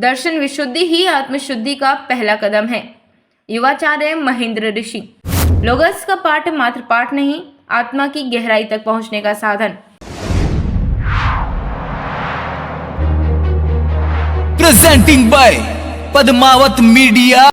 दर्शन विशुद्धि ही आत्मशुद्धि का पहला कदम है। युवाचार्य महेंद्र ऋषि। लोगस का पाठ मात्र पाठ नहीं, आत्मा की गहराई तक पहुंचने का साधन। Presenting by Padmavat Media.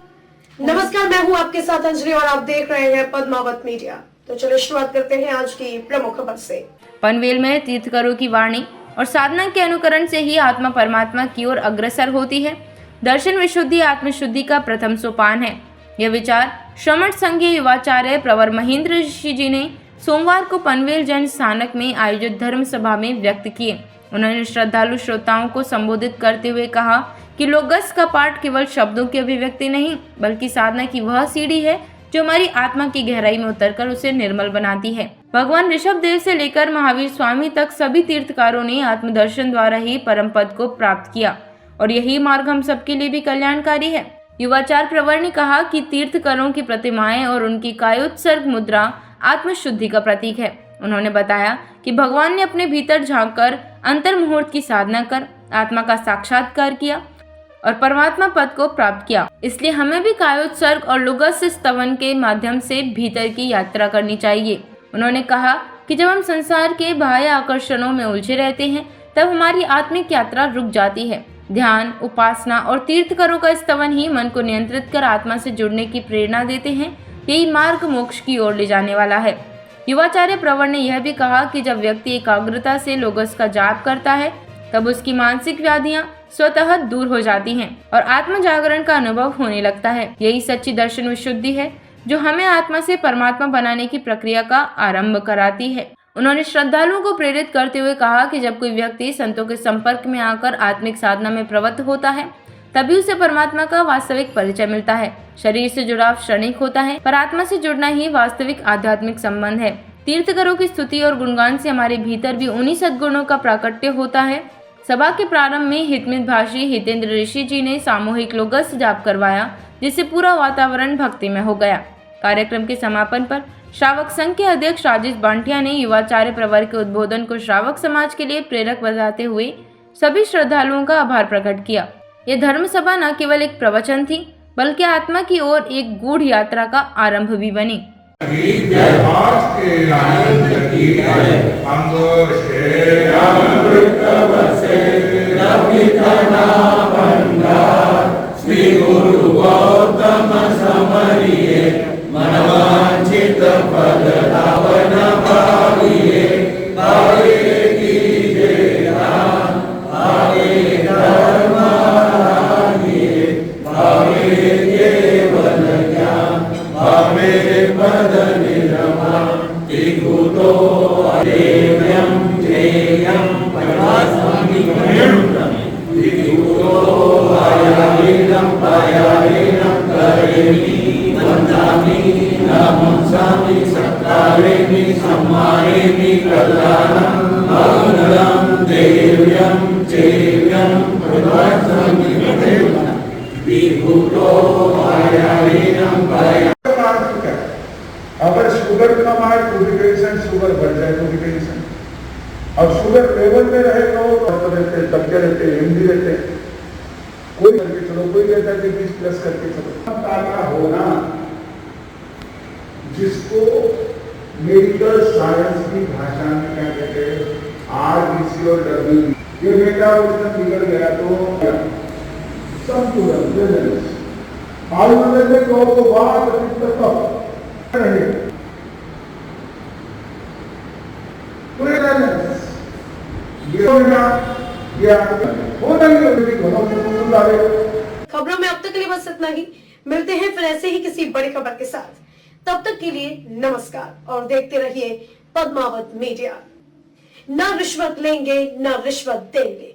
नमस्कार, मैं हूं आपके साथ अंजलि और आप देख रहे हैं पद्मावत मीडिया। तो चलो शुरुआत करते हैं आज की प्रमुख खबर से। पनवेल में तीर्थकरों की वाणी और साधना के अनुकरण से ही आत्मा परमात्मा की ओर अग्रसर होती है। दर्शन विशुद्धि आत्मशुद्धि का प्रथम सोपान है। यह विचार श्रमण संघीय युवाचार्य प्रवर महेंद्र ऋषि जी ने सोमवार को पनवेल जैन स्थानक में आयोजित धर्म सभा में व्यक्त किए। उन्होंने श्रद्धालु श्रोताओं को संबोधित करते हुए कहा कि लोगस का पाठ केवल शब्दों की अभिव्यक्ति नहीं, बल्कि साधना की वह सीढ़ी है जो हमारी आत्मा की गहराई में उतरकर उसे निर्मल बनाती है। भगवान ऋषभ देव से लेकर महावीर स्वामी तक सभी तीर्थकारों ने आत्मदर्शन द्वारा ही परम पद को प्राप्त किया और यही मार्ग हम सबके लिए भी कल्याणकारी है। युवाचार्य प्रवर ने कहा कि तीर्थकरों की प्रतिमाएं और उनकी कायोत्सर्ग मुद्रा आत्मशुद्धि का प्रतीक है। उन्होंने बताया कि भगवान ने अपने भीतर झांककर अंतर मुहूर्त की साधना कर आत्मा का साक्षात्कार किया और परमात्मा पद को प्राप्त किया। इसलिए हमें भी कायोत्सर्ग और लुगस स्तवन के माध्यम से भीतर की यात्रा करनी चाहिए। उन्होंने कहा कि जब हम संसार के बाह्य आकर्षणों में उलझे रहते हैं, तब हमारी आत्मिक यात्रा रुक जाती है। ध्यान, उपासना और तीर्थकरों का स्तवन ही मन को नियंत्रित कर आत्मा से जुड़ने की प्रेरणा देते हैं। यही मार्ग मोक्ष की ओर ले जाने वाला है। युवाचार्य प्रवर ने यह भी कहा कि जब व्यक्ति एकाग्रता से लोगस का जाप करता है, तब उसकी मानसिक व्याधियां स्वतः दूर हो जाती हैं और आत्म जागरण का अनुभव होने लगता है। यही सच्ची दर्शन विशुद्धि है जो हमें आत्मा से परमात्मा बनाने की प्रक्रिया का आरंभ कराती है। उन्होंने श्रद्धालुओं को प्रेरित करते हुए कहा कि जब कोई व्यक्ति संतों के संपर्क में आकर आत्मिक साधना में प्रवृत्त होता है, तभी उसे परमात्मा का वास्तविक परिचय मिलता है। शरीर से जुड़ाव क्षणिक होता है, पर आत्मा से जुड़ना ही वास्तविक आध्यात्मिक संबंध है। तीर्थकरों की स्तुति और गुणगान से हमारे भीतर भी उन्हीं सद्गुणों का प्राकट्य होता है। सभा के प्रारंभ में हितमित भाषी हितेंद्र ऋषि जी ने सामूहिक लोगस जाप करवाया, जिससे पूरा वातावरण भक्तिमय हो गया। कार्यक्रम के समापन पर श्रावक संघ के अध्यक्ष राजेश बांटिया ने युवाचार्य प्रवर के उद्बोधन को श्रावक समाज के लिए प्रेरक बताते हुए सभी श्रद्धालुओं का आभार प्रकट किया। यह धर्म सभा न केवल एक प्रवचन थी, बल्कि आत्मा की ओर एक गूढ़ यात्रा का आरंभ भी बनी। श्री गुरु गौतम समरिये मनवांछित पद धावन पाविये पावे कीजे राम पावे धर्म आगिये पावे केवल ज्ञान पावे पद निर्वाण त्रिभुतो अदेव्यं जेयं परमात्मनि त्रिभुतो आयालीनं पायालीनं करेमि वन्दामि नमस्कामि सत्कारेमि सम्मानेमि कल्याणं मंगलं देव्यं चेव्यं परमात्मनि त्रिभुतो आयालीनं पाया। अगर शुगर कम आए तो भी टेंशन, शुगर बढ़ जाए तो भी टेंशन, और शुगर लेवल में रहे तो रहते दबके रहते हिंदी रहते, कोई करके चलो, कोई कहता है कि 20 प्लस करके चलो। का होना जिसको मेडिकल साइंस की भाषा में क्या कहते हैं, RBC और WBC, ये बेटा उसने बिगड़ गया तो संतुलन बैलेंस आयुर्वेद में कहो तो बात रहे पूरे खबरों में अब तक के लिए बस इतना ही। मिलते हैं फिर ऐसे ही किसी बड़ी खबर के साथ। तब तक के लिए नमस्कार और देखते रहिए पद्मावत मीडिया। न रिश्वत लेंगे, न रिश्वत देंगे।